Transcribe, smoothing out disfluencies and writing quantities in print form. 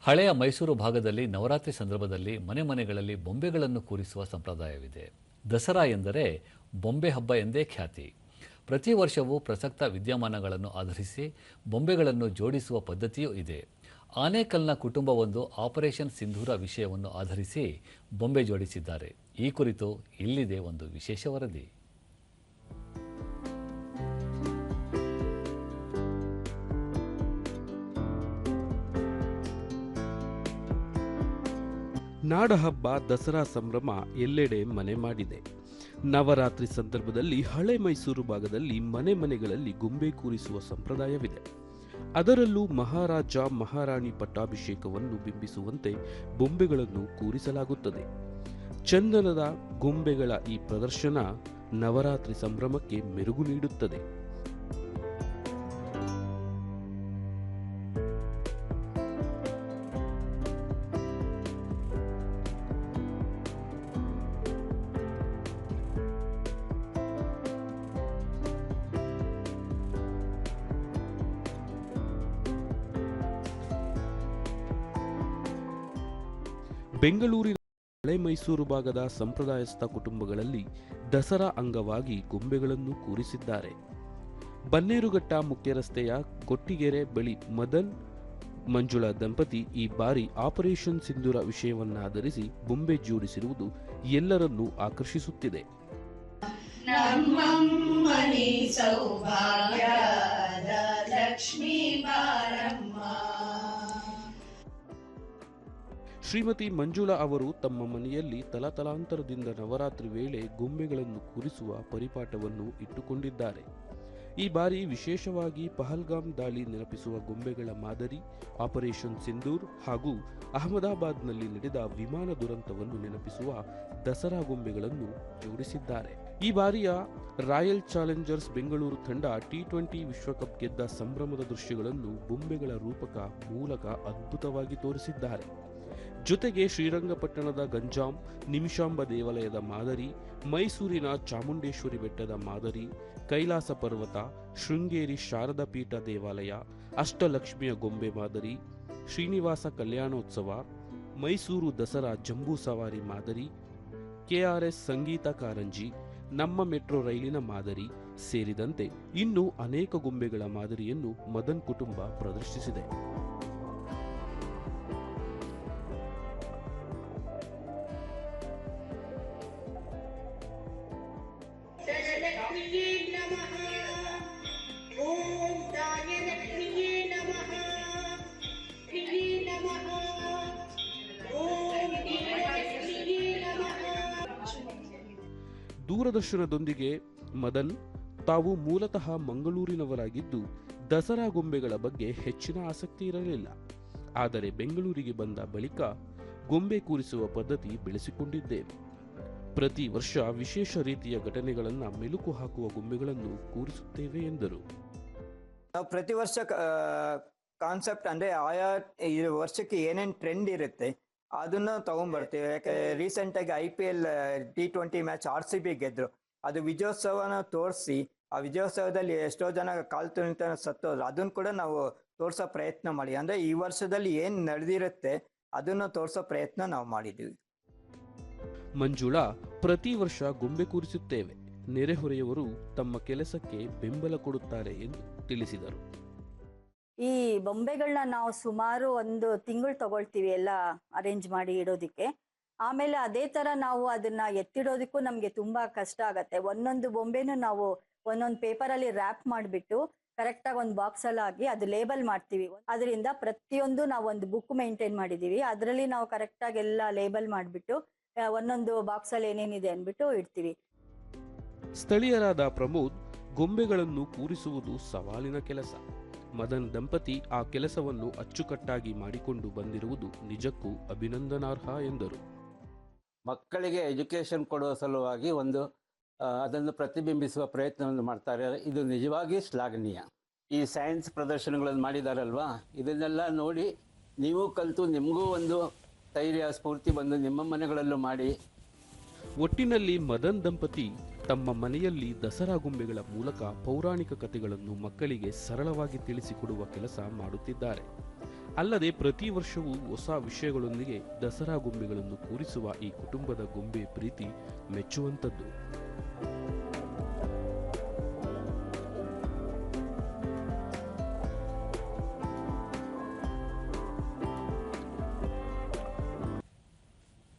ಹಳೆಯ ಮೈಸೂರು ಭಾಗದಲ್ಲಿ ನವರಾತ್ರಿ ಸಂದರ್ಭದಲ್ಲಿ ಮನೆ ಮನೆಗಳಲ್ಲಿ ಬೊಂಬೆಗಳನ್ನು ಕೂರಿಸುವ ಸಂಪ್ರದಾಯವಿದೆ. ದಸರಾ ಎಂದರೆ ಬೊಂಬೆ ಹಬ್ಬ ಎಂದೇ ಖ್ಯಾತಿ. ಪ್ರತಿ ವರ್ಷವೂ ಪ್ರಸಕ್ತ ವಿದ್ಯಮಾನಗಳನ್ನು ಆಧರಿಸಿ ಬೊಂಬೆಗಳನ್ನು ಜೋಡಿಸುವ ಪದ್ಧತಿಯೂ ಇದೆ. ಆನೇಕಲ್ನ ಕುಟುಂಬವೊಂದು ಆಪರೇಷನ್ ಸಿಂಧೂರ ವಿಷಯವನ್ನು ಆಧರಿಸಿ ಬೊಂಬೆ ಜೋಡಿಸಿದ್ದಾರೆ. ಈ ಕುರಿತು ಇಲ್ಲಿದೆ ಒಂದು ವಿಶೇಷ ವರದಿ. ನಾಡಹಬ್ಬ ದಸರಾ ಸಂಭ್ರಮ ಎಲ್ಲೆಡೆ ಮನೆ ಮಾಡಿದೆ. ನವರಾತ್ರಿ ಸಂದರ್ಭದಲ್ಲಿ ಹಳೆ ಮೈಸೂರು ಭಾಗದಲ್ಲಿ ಮನೆ ಮನೆಗಳಲ್ಲಿ ಗೊಂಬೆ ಕೂರಿಸುವ ಸಂಪ್ರದಾಯವಿದೆ. ಅದರಲ್ಲೂ ಮಹಾರಾಜ ಮಹಾರಾಣಿ ಪಟ್ಟಾಭಿಷೇಕವನ್ನು ಬಿಂಬಿಸುವಂತೆ ಬೊಂಬೆಗಳನ್ನು ಕೂರಿಸಲಾಗುತ್ತದೆ. ಚಂದನದ ಗೊಂಬೆಗಳ ಈ ಪ್ರದರ್ಶನ ನವರಾತ್ರಿ ಸಂಭ್ರಮಕ್ಕೆ ಮೆರುಗು ನೀಡುತ್ತದೆ. ಬೆಂಗಳೂರಿನ ಹಳೆ ಮೈಸೂರು ಭಾಗದ ಸಂಪ್ರದಾಯಸ್ಥ ಕುಟುಂಬಗಳಲ್ಲಿ ದಸರಾ ಅಂಗವಾಗಿ ಗೊಂಬೆಗಳನ್ನು ಕೂರಿಸಿದ್ದಾರೆ. ಬನ್ನೇರುಘಟ್ಟ ಮುಖ್ಯ ರಸ್ತೆಯ ಕೊಟ್ಟಿಗೆರೆ ಬಳಿ ಮದನ್ ಮಂಜುಳಾ ದಂಪತಿ ಈ ಬಾರಿ ಆಪರೇಷನ್ ಸಿಂಧೂರ ವಿಷಯವನ್ನಾಧರಿಸಿ ಬೊಂಬೆ ಜೋಡಿಸಿರುವುದು ಎಲ್ಲರನ್ನೂ ಆಕರ್ಷಿಸುತ್ತಿದೆ. ಶ್ರೀಮತಿ ಮಂಜುಳಾ ಅವರು ತಮ್ಮ ಮನೆಯಲ್ಲಿ ತಲತಲಾಂತರದಿಂದ ನವರಾತ್ರಿ ವೇಳೆ ಗೊಂಬೆಗಳನ್ನು ಕೂರಿಸುವ ಪರಿಪಾಠವನ್ನು ಇಟ್ಟುಕೊಂಡಿದ್ದಾರೆ. ಈ ಬಾರಿ ವಿಶೇಷವಾಗಿ ಪಹಲ್ಗಾಮ್ ದಾಳಿ ನೆನಪಿಸುವ ಗೊಂಬೆಗಳ ಮಾದರಿ, ಆಪರೇಷನ್ ಸಿಂಧೂರ್ ಹಾಗೂ ಅಹಮದಾಬಾದ್ನಲ್ಲಿ ನಡೆದ ವಿಮಾನ ದುರಂತವನ್ನು ನೆನಪಿಸುವ ದಸರಾ ಗೊಂಬೆಗಳನ್ನು ಜೋಡಿಸಿದ್ದಾರೆ. ಈ ಬಾರಿಯ ರಾಯಲ್ ಚಾಲೆಂಜರ್ಸ್ ಬೆಂಗಳೂರು ತಂಡ T20 ವಿಶ್ವಕಪ್ ಗೆದ್ದ ಸಂಭ್ರಮದ ದೃಶ್ಯಗಳನ್ನು ಬೊಂಬೆಗಳ ರೂಪಕ ಮೂಲಕ ಅದ್ಭುತವಾಗಿ ತೋರಿಸಿದ್ದಾರೆ. ಜೊತೆಗೆ ಶ್ರೀರಂಗಪಟ್ಟಣದ ಗಂಜಾಂ ನಿಮಿಷಾಂಬ ದೇವಾಲಯದ ಮಾದರಿ, ಮೈಸೂರಿನ ಚಾಮುಂಡೇಶ್ವರಿ ಬೆಟ್ಟದ ಮಾದರಿ, ಕೈಲಾಸ ಪರ್ವತ, ಶೃಂಗೇರಿ ಶಾರದಾ ಪೀಠ ದೇವಾಲಯ, ಅಷ್ಟಲಕ್ಷ್ಮಿಯ ಗೊಂಬೆ ಮಾದರಿ, ಶ್ರೀನಿವಾಸ ಕಲ್ಯಾಣೋತ್ಸವ, ಮೈಸೂರು ದಸರಾ ಜಂಬೂ ಸವಾರಿ ಮಾದರಿ, KRS ಸಂಗೀತ ಕಾರಂಜಿ, ನಮ್ಮ ಮೆಟ್ರೋ ರೈಲಿನ ಮಾದರಿ ಸೇರಿದಂತೆ ಇನ್ನೂ ಅನೇಕ ಗೊಂಬೆಗಳ ಮಾದರಿಯನ್ನು ಮದನ್ ಕುಟುಂಬ ಪ್ರದರ್ಶಿಸಿದೆ. ದೂರದರ್ಶನದೊಂದಿಗೆ ಮದನ್ ತಾವು ಮೂಲತಃ ಮಂಗಳೂರಿನವರಾಗಿದ್ದು ದಸರಾ ಗೊಂಬೆಗಳ ಬಗ್ಗೆ ಹೆಚ್ಚಿನ ಆಸಕ್ತಿ ಇರಲಿಲ್ಲ. ಆದರೆ ಬೆಂಗಳೂರಿಗೆ ಬಂದ ಬಳಿಕ ಗೊಂಬೆ ಕೂರಿಸುವ ಪದ್ಧತಿ ಬೆಳೆಸಿಕೊಂಡಿದ್ದೇವೆ. ಪ್ರತಿ ವರ್ಷ ವಿಶೇಷ ರೀತಿಯ ಘಟನೆಗಳನ್ನು ಮೆಲುಕು ಹಾಕುವ ಗೊಂಬೆಗಳನ್ನು ಕೂರಿಸುತ್ತೇವೆ ಎಂದರು. ನಾವು ಪ್ರತಿ ವರ್ಷ ಕಾನ್ಸೆಪ್ಟ್ ಅಂದ್ರೆ ಆಯಾ ವರ್ಷಕ್ಕೆ ಏನೇನು ಟ್ರೆಂಡ್ ಇರುತ್ತೆ ಅದನ್ನ ತಗೊಂಡ್ಬರ್ತೀವಿ. ಯಾಕೆ ರೀಸೆಂಟ್ ಆಗಿ IPL T20 ಮ್ಯಾಚ್ RCB ಗೆದ್ರು. ಅದು ವಿಜಯೋತ್ಸವನ ತೋರಿಸಿ ಆ ವಿಜಯೋತ್ಸವದಲ್ಲಿ ಎಷ್ಟೋ ಜನ ಕಾಲು ತುಳಿತ ಸತ್ತೋದ್ರು. ಅದನ್ನ ಕೂಡ ನಾವು ತೋರ್ಸೋ ಪ್ರಯತ್ನ ಮಾಡಿ, ಅಂದ್ರೆ ಈ ವರ್ಷದಲ್ಲಿ ಏನ್ ನಡೆದಿರುತ್ತೆ ಅದನ್ನ ತೋರ್ಸೋ ಪ್ರಯತ್ನ ನಾವು ಮಾಡಿದ್ವಿ. ಮಂಜುಳಾ ಪ್ರತಿ ವರ್ಷ ಗೊಂಬೆ ಕೂರಿಸುತ್ತೇವೆ, ನೆರೆಹೊರೆಯವರು ತಮ್ಮ ಕೆಲಸಕ್ಕೆ ಬೆಂಬಲ ಕೊಡುತ್ತಾರೆ ಎಂದು ತಿಳಿಸಿದರು. ಈ ಬೊಂಬೆಗಳನ್ನ ನಾವು ಸುಮಾರು 1 ತಿಂಗಳು ತಗೊಳ್ತೀವಿ ಎಲ್ಲ ಅರೇಂಜ್ ಮಾಡಿ ಇಡೋದಿಕ್ಕೆ. ಆಮೇಲೆ ಅದೇ ತರ ನಾವು ಅದನ್ನ ಎತ್ತಿಡೋದಕ್ಕೂ ನಮ್ಗೆ ತುಂಬಾ ಕಷ್ಟ ಆಗತ್ತೆ. ಒಂದೊಂದು ಬೊಂಬೆನೂ ನಾವು ಒಂದೊಂದು ಪೇಪರಲ್ಲಿ ರ್ಯಾಪ್ ಮಾಡಿಬಿಟ್ಟು ಕರೆಕ್ಟಾಗಿ ಒಂದು ಬಾಕ್ಸಲ್ಲಿ ಹಾಕಿ ಅದು ಲೇಬಲ್ ಮಾಡ್ತೀವಿ. ಅದರಿಂದ ಪ್ರತಿಯೊಂದು ನಾವು ಒಂದು ಬುಕ್ ಮೇಂಟೈನ್ ಮಾಡಿದೀವಿ. ಅದರಲ್ಲಿ ನಾವು ಕರೆಕ್ಟಾಗಿ ಎಲ್ಲ ಲೇಬಲ್ ಮಾಡಿಬಿಟ್ಟು ಒಂದೊಂದು ಬಾಕ್ಸಲ್ಲಿ ಏನೇನಿದೆ ಅಂದ್ಬಿಟ್ಟು ಇಡ್ತೀವಿ. ಸ್ಥಳೀಯರಾದ ಪ್ರಮೋದ್ ಗೊಂಬೆಗಳನ್ನು ಕೂರಿಸುವುದು ಸವಾಲಿನ ಕೆಲಸ. ಮದನ್ ದಂಪತಿ ಆ ಕೆಲಸವನ್ನು ಅಚ್ಚುಕಟ್ಟಾಗಿ ಮಾಡಿಕೊಂಡು ಬಂದಿರುವುದು ನಿಜಕ್ಕೂ ಅಭಿನಂದನಾರ್ಹ ಎಂದರು. ಮಕ್ಕಳಿಗೆ ಎಜುಕೇಶನ್ ಕೊಡುವ ಸಲುವಾಗಿ ಅದನ್ನು ಪ್ರತಿಬಿಂಬಿಸುವ ಪ್ರಯತ್ನವನ್ನು ಮಾಡ್ತಾರೆ. ಇದು ನಿಜವಾಗಿ ಶ್ಲಾಘನೀಯ. ಈ ಸೈನ್ಸ್ ಪ್ರದರ್ಶನಗಳನ್ನು ಮಾಡಿದಾರಲ್ವಾ, ಇದನ್ನೆಲ್ಲ ನೋಡಿ ನೀವು ಕಲಿತು ನಿಮಗೂ ಒಂದು ಧೈರ್ಯ ಸ್ಫೂರ್ತಿ ಬಂದು ನಿಮ್ಮ ಮನೆಗಳಲ್ಲೂ ಮಾಡಿ. ಒಟ್ಟಿನಲ್ಲಿ ಮದನ್ ದಂಪತಿ ತಮ್ಮ ಮನೆಯಲ್ಲಿ ದಸರಾ ಗೊಂಬೆಗಳ ಮೂಲಕ ಪೌರಾಣಿಕ ಕಥೆಗಳನ್ನು ಮಕ್ಕಳಿಗೆ ಸರಳವಾಗಿ ತಿಳಿಸಿಕೊಡುವ ಕೆಲಸ ಮಾಡುತ್ತಿದ್ದಾರೆ. ಅಲ್ಲದೆ ಪ್ರತಿ ವರ್ಷವೂ ಹೊಸ ವಿಷಯಗಳೊಂದಿಗೆ ದಸರಾ ಗೊಂಬೆಗಳನ್ನು ಕೂರಿಸುವ ಈ ಕುಟುಂಬದ ಗೊಂಬೆ ಪ್ರೀತಿ ಮೆಚ್ಚುವಂಥದ್ದು.